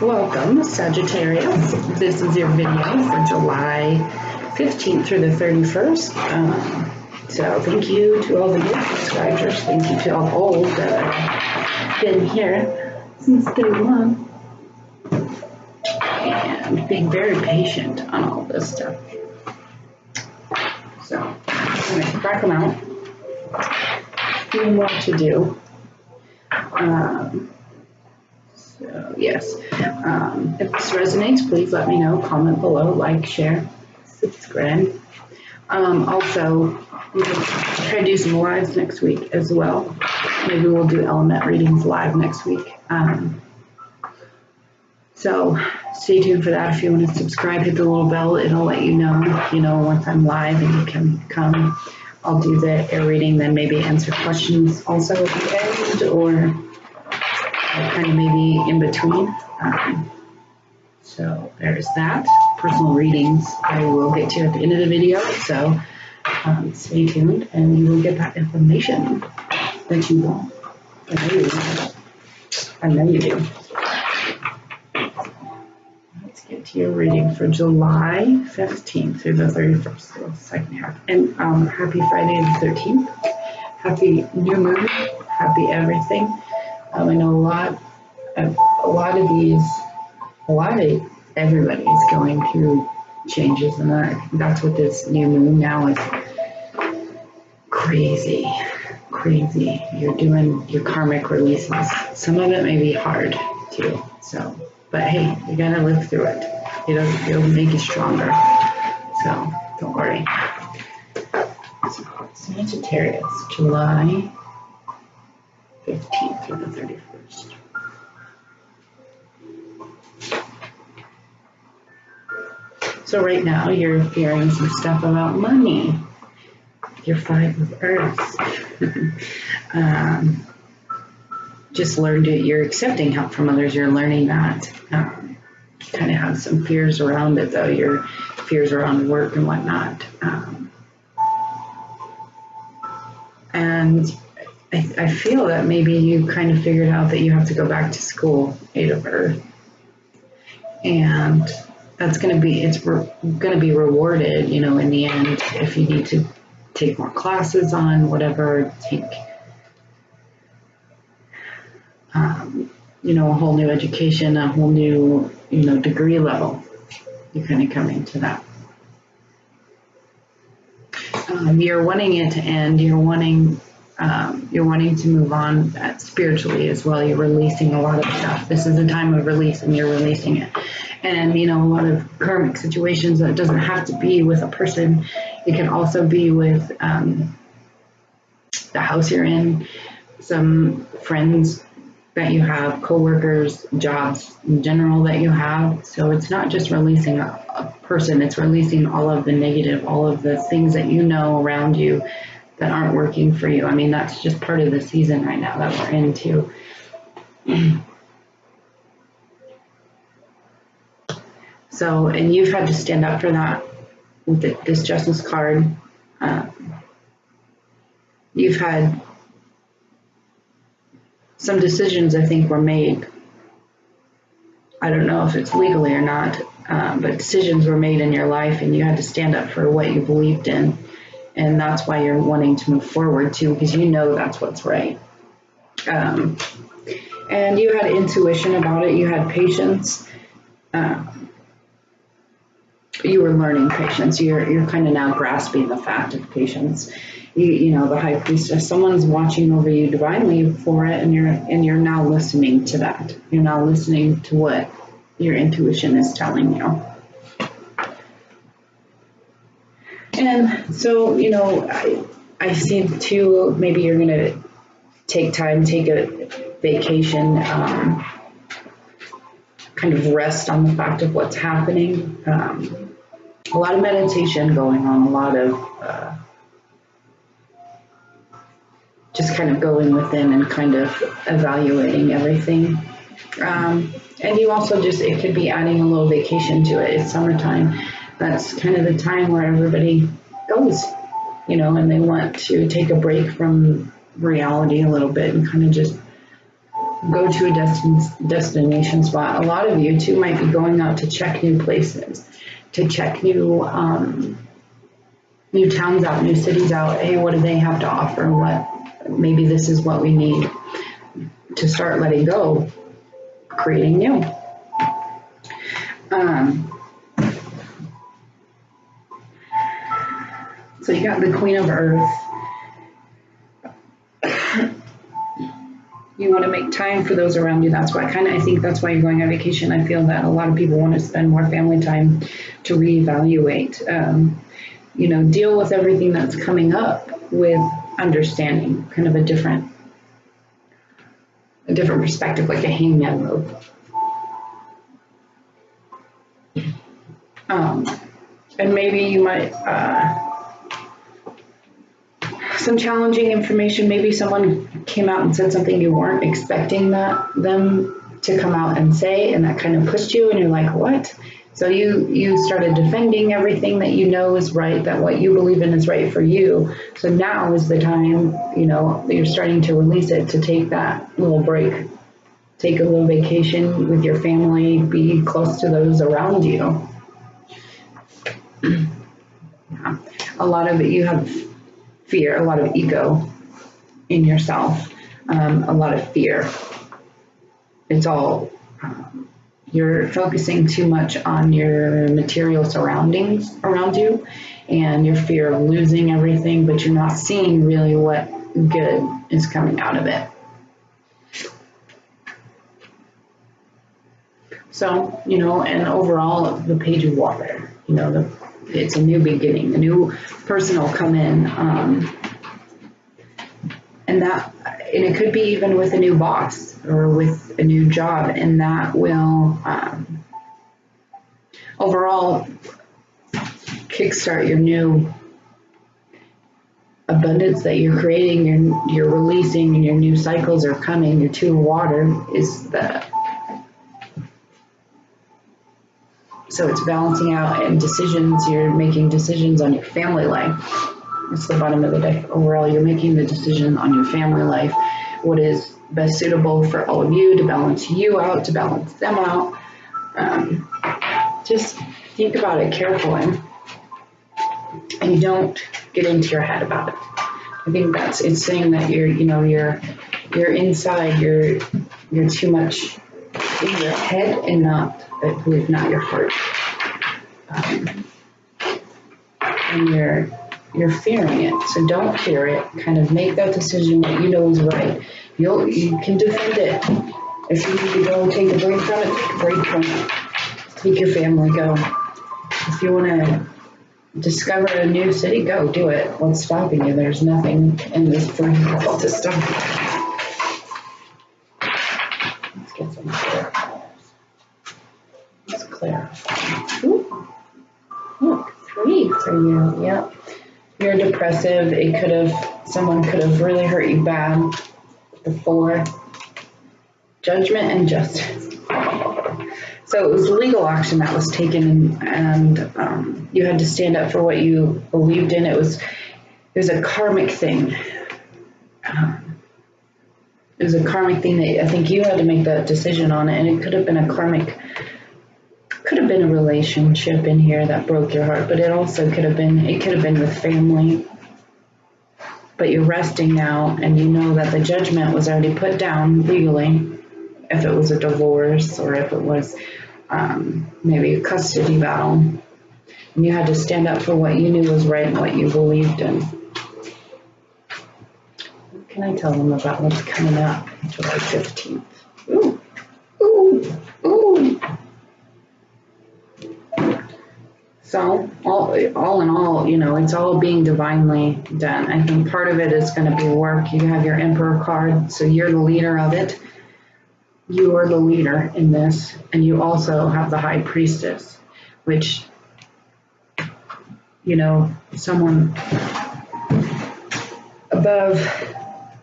Welcome, Sagittarius. This is your video for July 15th through the 31st. So thank you to all the new subscribers. Thank you to all the old that have been here since day one. And being very patient on all this stuff. So I'm going to crack them out. A few more to do. So yes, if this resonates, please let me know. Comment below, like, share, subscribe. Also, I'm going to try to do some lives next week as well. Maybe we'll do element readings live next week. So stay tuned for that. If you want to subscribe, hit the little bell. It'll let you know, once I'm live and you can come. I'll do the air reading, then maybe answer questions also at the end, or kind of maybe in between. So there's that. Personal readings I will get to at the end of the video, so stay tuned and you will get that information that you want. I know you do. Let's get to your reading for July 15th through the 31st, so the second half. And happy Friday the 13th. Happy new moon. Happy everything. I know everybody is going through changes, and that's what this new moon now is. Crazy. You're doing your karmic releases. Some of it may be hard too. So, but hey, you gotta live through it. It'll make you stronger. So don't worry. So, Sagittarius, July 15th through the 31st. So right now you're hearing some stuff about money. Your 5 of Earths. Just learned it. You're accepting help from others. You're learning that. Kind of have some fears around it, though. Your fears around work and whatnot. And I feel that maybe you kind of figured out that you have to go back to school, 8 of Earth. And that's going to be, it's going to be rewarded, in the end, if you need to take more classes on, whatever, take, a whole new education, a whole new, degree level. You kind of come into that. You're wanting it to end. You're wanting to move on spiritually as well. You're releasing a lot of stuff. This is a time of release, and you're releasing it. And, a lot of karmic situations, that doesn't have to be with a person. It can also be with the house you're in, some friends that you have, co-workers, jobs in general that you have. So it's not just releasing a person, it's releasing all of the negative, all of the things that around you that aren't working for you. I mean, that's just part of the season right now that we're into. So, and you've had to stand up for that with this Justice card. You've had some decisions, I think, were made. I don't know if it's legally or not, but decisions were made in your life, and you had to stand up for what you believed in. And that's why you're wanting to move forward too, because that's what's right. And you had intuition about it. You had patience. You were learning patience. You're kind of now grasping the fact of patience. The High Priestess. Someone's watching over you divinely for it, and you're now listening to that. You're now listening to what your intuition is telling you. And so, I see too, maybe you're going to take a vacation, kind of rest on the fact of what's happening. A lot of meditation going on, a lot of just kind of going within and kind of evaluating everything. And you also it could be adding a little vacation to it. It's summertime. That's kind of the time where everybody goes, and they want to take a break from reality a little bit and kind of just go to a destination spot. A lot of you too might be going out to check new places, to check new towns out, new cities out. Hey, what do they have to offer? Maybe this is what we need to start letting go, creating new. So you got the Queen of Earth. You want to make time for those around you. That's why I think that's why you're going on vacation. I feel that a lot of people want to spend more family time to reevaluate, deal with everything that's coming up with understanding, kind of a different perspective, like a hangman mode. And maybe you might, some challenging information, maybe someone came out and said something you weren't expecting them to come out and say, and that kind of pushed you, and you're like, what? So you started defending everything that you know is right, that what you believe in is right for you. So now is the time, you're starting to release it, to take that little break, take a little vacation with your family, be close to those around you. A lot of it, you have fear, a lot of ego in yourself, a lot of fear. It's all, you're focusing too much on your material surroundings around you and your fear of losing everything, but you're not seeing really what good is coming out of it. So, and overall, the Page of Water, it's a new beginning, a new person will come in, and it could be even with a new boss or with a new job, and that will overall kickstart your new abundance that you're creating, you're releasing, and your new cycles are coming. Your Two of Water is so it's balancing out, and decisions, you're making decisions on your family life. It's the bottom of the deck. Overall, you're making the decision on your family life, what is best suitable for all of you, to balance you out, to balance them out. Just think about it carefully, and you don't get into your head about it. I think it's saying that you're inside, you're too much in your head and not your heart. And you're fearing it. So don't fear it. Kind of make that decision that you know is right. You can defend it. If you need to go take a break from it, take a break from it. Take your family, go. If you want to discover a new city, go do it. What's stopping you? There's nothing in this free world to stop you. Let's get some clarifiers. Let's clarify. Ooh. Look, 3 for you. Yep. You're depressive. Someone could have really hurt you bad. The 4. Judgment and justice. So it was legal action that was taken, and you had to stand up for what you believed in. It was a karmic thing. It was a karmic thing that I think you had to make that decision on it, and it could have been a relationship in here that broke your heart, but it also could have been with family. But you're resting now, and you know that the judgment was already put down legally, if it was a divorce or if it was maybe a custody battle, and you had to stand up for what you knew was right and what you believed in. What can I tell them about what's coming up July 15th? Ooh, ooh, ooh. So all in all, it's all being divinely done. I think part of it is going to be work. You have your Emperor card, so you're the leader of it. You are the leader in this, and you also have the High Priestess, which, someone above,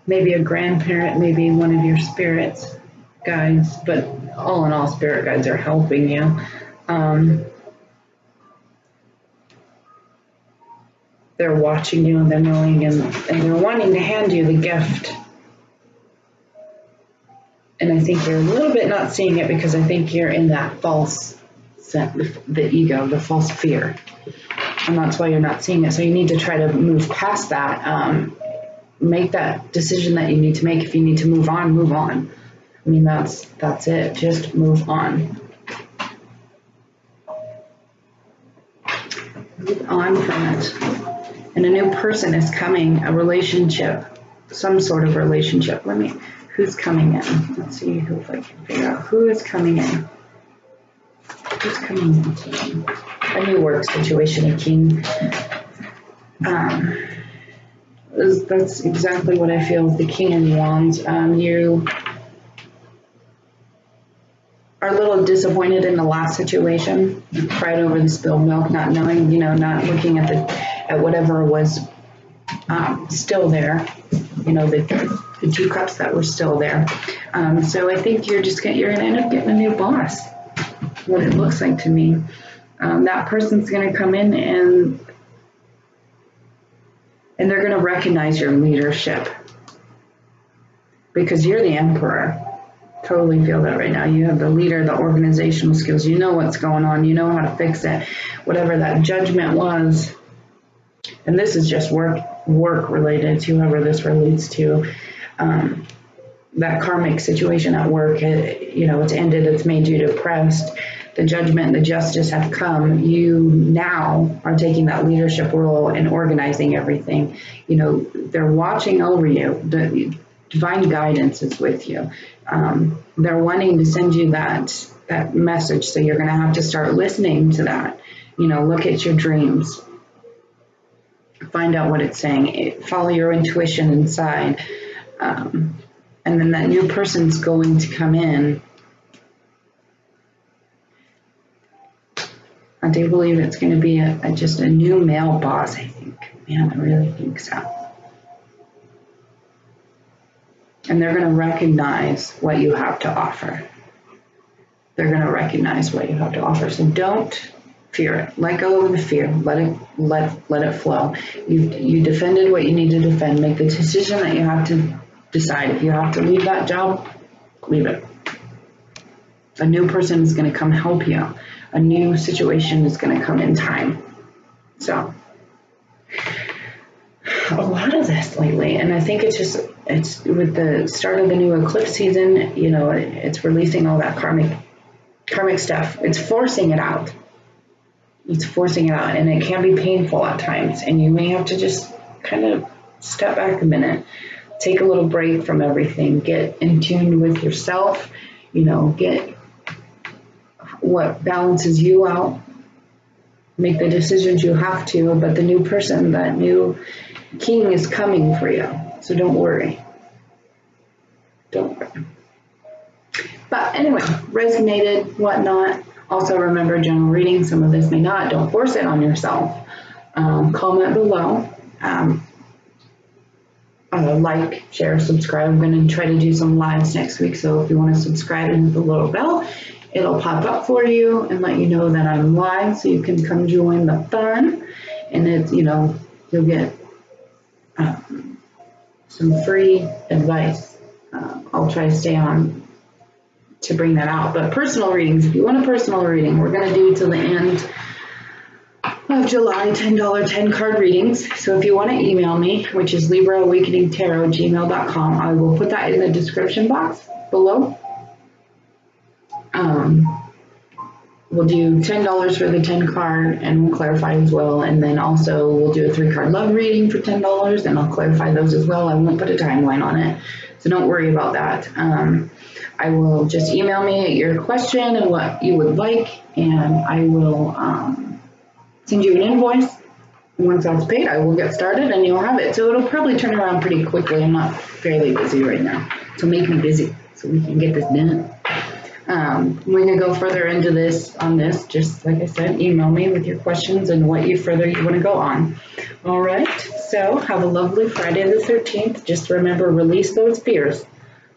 maybe a grandparent, maybe one of your spirits guides, but all in all, spirit guides are helping you. They're watching you, and they're knowing, and they're wanting to hand you the gift. And I think you're a little bit not seeing it because I think you're in that false, the ego, the false fear. And that's why you're not seeing it. So you need to try to move past that. Make that decision that you need to make. If you need to move on, move on. I mean, that's it. Just move on. Move on from it. And a new person is coming, a relationship, some sort of relationship. Who's coming in? Let's see if I can figure out who is coming in. Who's coming in? A new work situation, a king. That's exactly what I feel with the King of Wands. You are a little disappointed in the last situation. You cried over the spilled milk, not knowing, not looking at whatever was still there. The 2 cups that were still there. So I think you're going to end up getting a new boss. What it looks like to me. That person's going to come in and they're going to recognize your leadership because you're the emperor. Totally feel that right now. You have the leader, the organizational skills. You know what's going on. You know how to fix it. Whatever that judgment was. And this is just work related to whoever this relates to. That karmic situation at work, it's ended. It's made you depressed. The judgment, the justice have come. You now are taking that leadership role and organizing everything. They're watching over you. The divine guidance is with you. They're wanting to send you that message. So you're going to have to start listening to that. Look at your dreams. Find out what it's saying. Follow your intuition inside. And then that new person's going to come in. I do believe it's going to be just a new male boss, I think. Man, I really think so. And they're going to recognize what you have to offer. They're going to recognize what you have to offer. So don't fear it. Let go of the fear. Let it flow. You defended what you need to defend. Make the decision that you have to decide. If you have to leave that job, leave it. A new person is going to come help you. A new situation is going to come in time. So, a lot of this lately, and I think it's with the start of the new eclipse season, it's releasing all that karmic stuff. It's forcing it out. It's forcing it out, and it can be painful at times, and you may have to just kind of step back a minute, take a little break from everything, get in tune with yourself, get what balances you out, make the decisions you have to, but the new person, that new king is coming for you. So don't worry. Don't worry. But anyway, resonated, whatnot. Also remember general reading. Some of this may not. Don't force it on yourself. Comment below. Like, share, subscribe. I'm going to try to do some lives next week. So if you want to subscribe and hit the little bell, it'll pop up for you and let you know that I'm live, so you can come join the fun. And it's, you'll get some free advice. I'll try to stay on to bring that out. But personal readings, if you want a personal reading, we're going to do till the end of July, $10 10 card readings. So if you want to email me, which is LibraAwakeningTarot@gmail.com, I will put that in the description box below. We'll do $10 for the 10 card, and we'll clarify as well. And then also we'll do a 3-card love reading for $10, and I'll clarify those as well. I won't put a timeline on it, so don't worry about that. I will just email me your question and what you would like, and I will send you an invoice. And once that's paid, I will get started and you'll have it. So it'll probably turn around pretty quickly. I'm not fairly busy right now, so make me busy so we can get this done. We can go further into this, just like I said, email me with your questions and what you want to go on. All right, so have a lovely Friday the 13th. Just remember, release those fears.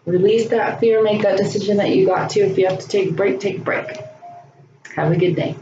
Release that fear, make that decision that you got to. If you have to take a break, take a break. Have a good day.